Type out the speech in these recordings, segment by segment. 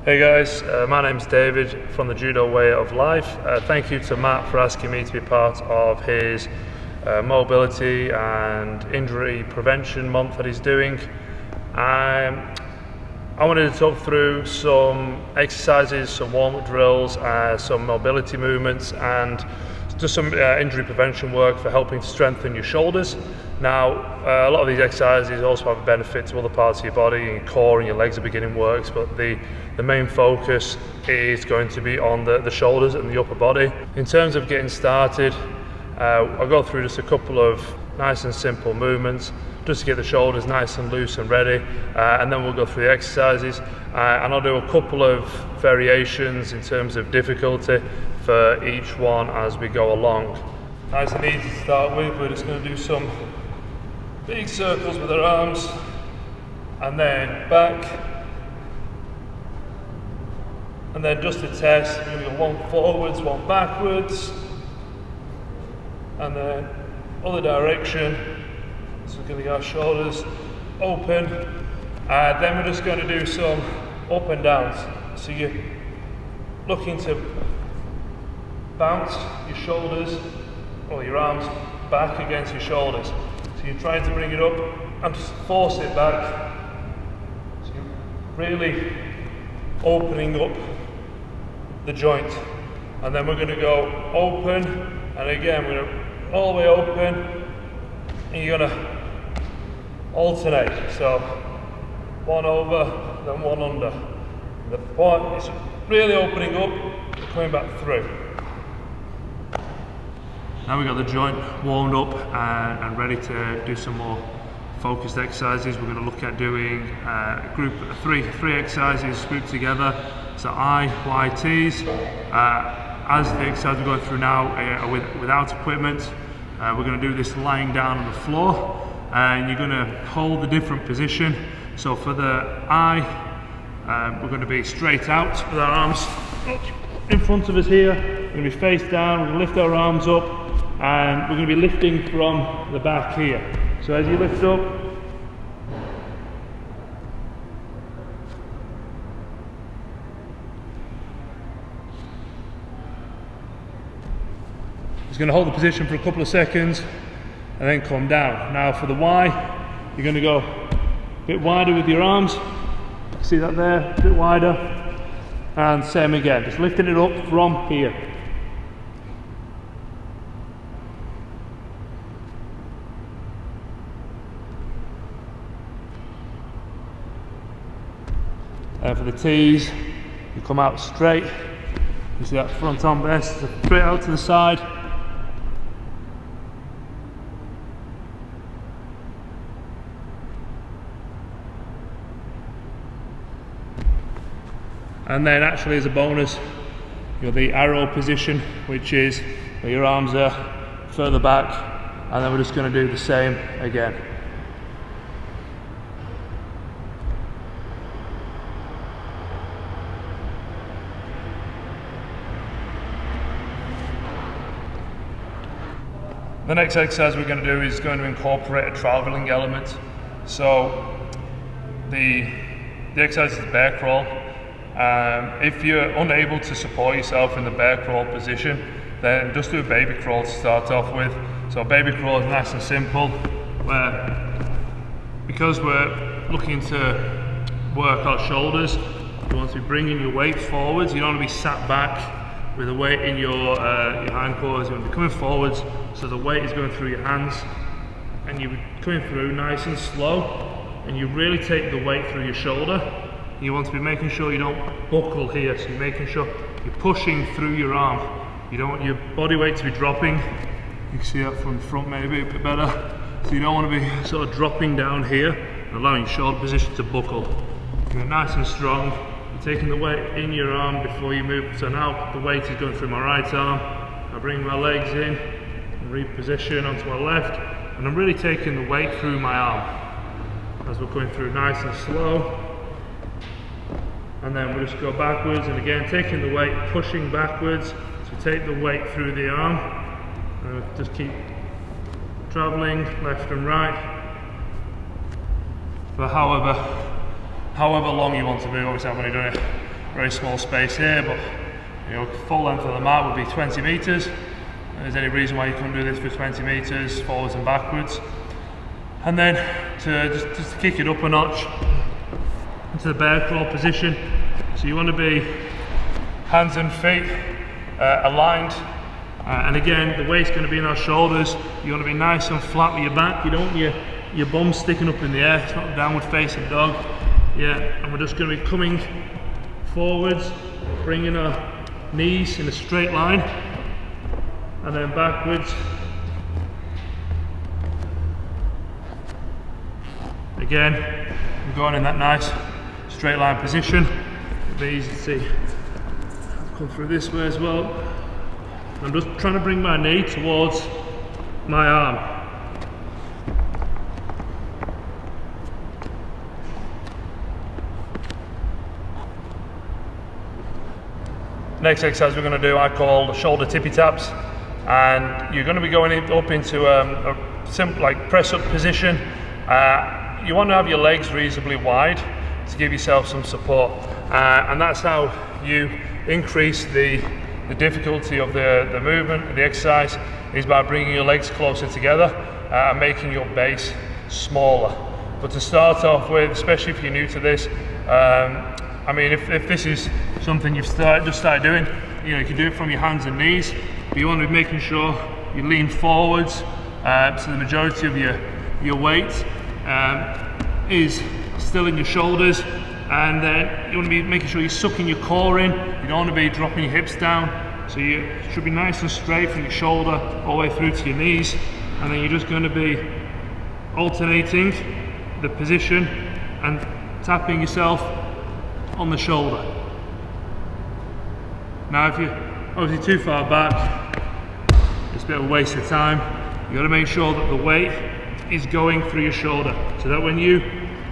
Hey guys, my name's David from the Judo Way of Life. Thank you to Matt for asking me to be part of his mobility and injury prevention month that he's doing. I wanted to talk through some exercises, some warm-up drills, some mobility movements, and just some injury prevention work for helping to strengthen your shoulders. Now, a lot of these exercises also have a benefit to other parts of your body, and your core and your legs are beginning works, but the main focus is going to be on the shoulders and the upper body. In terms of getting started, I'll go through just a couple of nice and simple movements just to get the shoulders nice and loose and ready, and then we'll go through the exercises, and I'll do a couple of variations in terms of difficulty for each one as we go along. Nice and easy to start with. We're just going to do some big circles with our arms, and then back, and then just to test, we're going to go one forwards, one backwards, and then other direction. So we're going to get our shoulders open, and then we're just going to do some up and downs. So you're looking to bounce your shoulders or your arms back against your shoulders. So you're trying to bring it up and just force it back. So you're really opening up the joint. And then we're going to go open, and again we're going to all the way open, and you're going to alternate. So one over, then one under. The point is really opening up, coming back through. Now we've got the joint warmed up and ready to do some more focused exercises. We're going to look at doing three exercises grouped together. So YTs. As the exercise we're going through now without equipment, we're going to do this lying down on the floor, and you're going to hold the different position. So for the we're going to be straight out with our arms in front of us here. We're going to be face down. We're going to lift our arms up, and we're going to be lifting from the back here. So as you lift up, just going to hold the position for a couple of seconds and then come down. Now for the Y, you're going to go a bit wider with your arms. See that there? A bit wider. And same again, just lifting it up from here. For the T's, you come out straight. You see that front arm best, straight out to the side. And then actually as a bonus, you've got the arrow position, which is where your arms are further back, and then we're just going to do the same again. The next exercise we're going to do is going to incorporate a travelling element. So the exercise is bear crawl. If you're unable to support yourself in the bear crawl position, then just do a baby crawl to start off with. So baby crawl is nice and simple, because we're looking to work our shoulders, you want to be bringing your weight forwards. You don't want to be sat back with the weight in your hindquarters. You want to be coming forwards, so the weight is going through your hands, and you're coming through nice and slow, and you really take the weight through your shoulder. You want to be making sure you don't buckle here, so you're making sure you're pushing through your arm. You don't want your body weight to be dropping. You can see that from the front maybe a bit better. So you don't want to be sort of dropping down here and allowing your shoulder position to buckle. You're nice and strong. You're taking the weight in your arm before you move. So now the weight is going through my right arm. I bring my legs in and reposition onto my left, and I'm really taking the weight through my arm as we're going through nice and slow. And then we'll just go backwards, and again taking the weight, pushing backwards to take the weight through the arm, and we'll just keep travelling left and right for however long you want to be. Obviously I've only done it very small space here, but full length of the mat would be 20 meters. If there's any reason why you couldn't do this for 20 meters, forwards and backwards. And then just to kick it up a notch into the bear crawl position. So you want to be hands and feet aligned. And again, the weight's going to be in our shoulders. You want to be nice and flat with your back. You don't want your bum sticking up in the air. It's not a downward facing dog. Yeah, and we're just going to be coming forwards, bringing our knees in a straight line, and then backwards. Again, I'm going in that nice straight line position. It'll be easy to see. I've come through this way as well. I'm just trying to bring my knee towards my arm. Next exercise we're going to do I call shoulder tippy taps, and you're going to be going up into a simple like press up position. You want to have your legs reasonably wide to give yourself some support, and that's how you increase the difficulty of the movement, the exercise, is by bringing your legs closer together and making your base smaller. But to start off with, especially if you're new to this, I mean, if this is something you've just started doing, you can do it from your hands and knees, but you want to be making sure you lean forwards, so the majority of your weight is still in your shoulders, and then you want to be making sure you're sucking your core in. You don't want to be dropping your hips down, so you should be nice and straight from your shoulder all the way through to your knees, and then you're just going to be alternating the position and tapping yourself on the shoulder. Now if you're obviously too far back, it's a bit of a waste of time. You've got to make sure that the weight is going through your shoulder, so that when you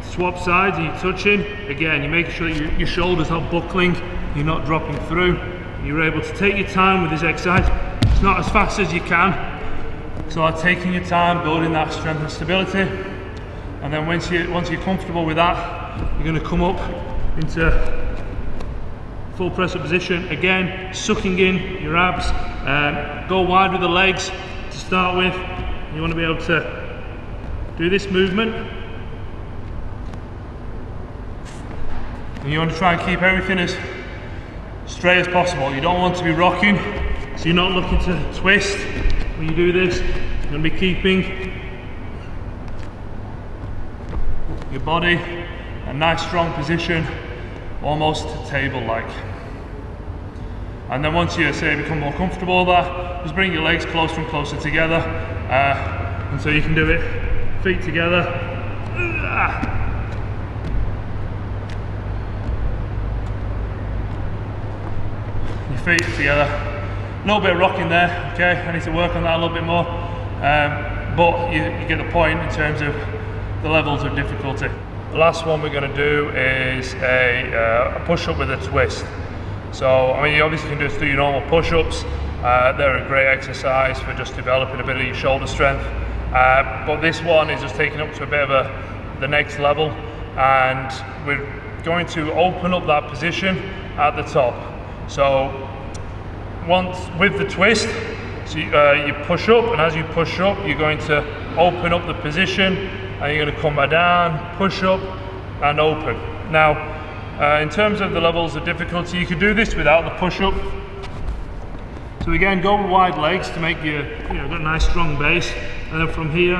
swap sides and you're touching, again, you're making sure that your shoulders are buckling, you're not dropping through. You're able to take your time with this exercise. It's not as fast as you can, so taking your time, building that strength and stability, and then once you're comfortable with that, you're going to come up into full press up position. Again, sucking in your abs, go wide with the legs to start with. You want to be able to do this movement, and you want to try and keep everything as straight as possible. You don't want to be rocking, so you're not looking to twist when you do this. You're going to be keeping your body a nice strong position, almost table-like. And then once you become more comfortable with that, just bring your legs closer and closer together, and so you can do it feet together. Your feet together. A little bit of rocking there, okay? I need to work on that a little bit more, but you get the point in terms of the levels of difficulty. The last one we're going to do is a push-up with a twist. So, I mean, you obviously can just do your normal push-ups. They're a great exercise for just developing a bit of your shoulder strength. But this one is just taking up to a bit of the next level, and we're going to open up that position at the top. So, once with the twist, so you push up, and as you push up, you're going to open up the position, and you're going to come back down, push up, and open. Now, in terms of the levels of difficulty, you could do this without the push-up. So again, go with wide legs to make you got a nice strong base, and then from here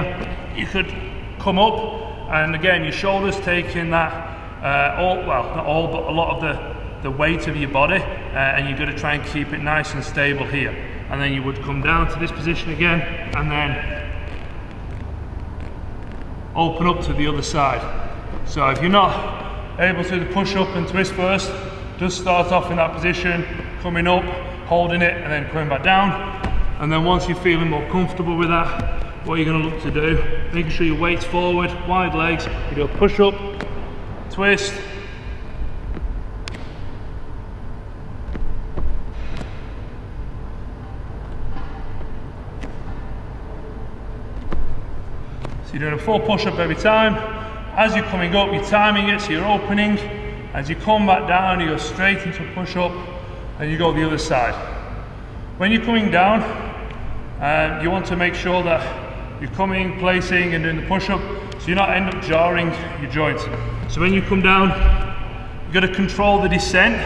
you could come up, and again your shoulders taking that not all, but a lot of the weight of your body, and you've got to try and keep it nice and stable here. And then you would come down to this position again, and then open up to the other side. So if you're not able to push up and twist first, just start off in that position, coming up, holding it, and then coming back down. And then once you're feeling more comfortable with that, what you're going to look to do, making sure your weight's forward, wide legs, you do a push up, twist, so you're doing a full push up every time. As you're coming up, you're timing it, so you're opening, As you come back down, you go straight into a push-up, and you go the other side. When you're coming down, you want to make sure that you're coming, placing, and doing the push-up, so you're not end up jarring your joints. So when you come down, you've got to control the descent,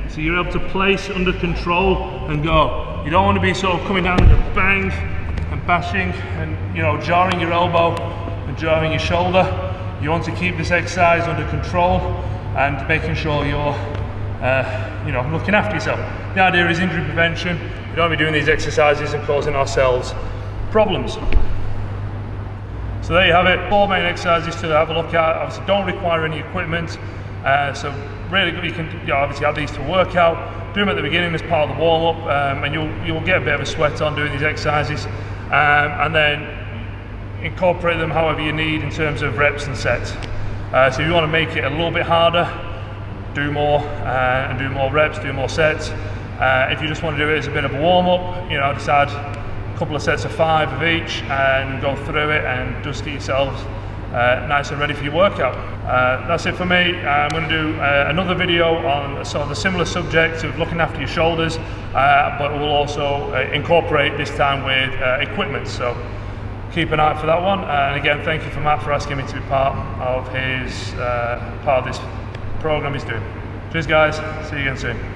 so you're able to place under control and go. You don't want to be sort of coming down with a bang and bashing and, you know, jarring your elbow and jarring your shoulder. You want to keep this exercise under control and making sure you're you know, looking after yourself. The idea is injury prevention. We don't be doing these exercises and causing ourselves problems. So there you have it, 4 main exercises to have a look at. Obviously don't require any equipment, so really good. You can, you know, obviously add these to a workout, do them at the beginning as part of the warm up, and you'll get a bit of a sweat on doing these exercises, and then incorporate them however you need in terms of reps and sets. So if you want to make it a little bit harder, do more and do more reps, do more sets. If you just want to do it as a bit of a warm up, you know, just add a couple of sets of 5 of each and go through it and just get yourselves nice and ready for your workout. That's it for me. I'm going to do another video on sort of the similar subject of looking after your shoulders, but we'll also incorporate this time with equipment. So keep an eye out for that one. And again, thank you for Matt for asking me to be part of this program he's doing. Cheers guys, see you again soon.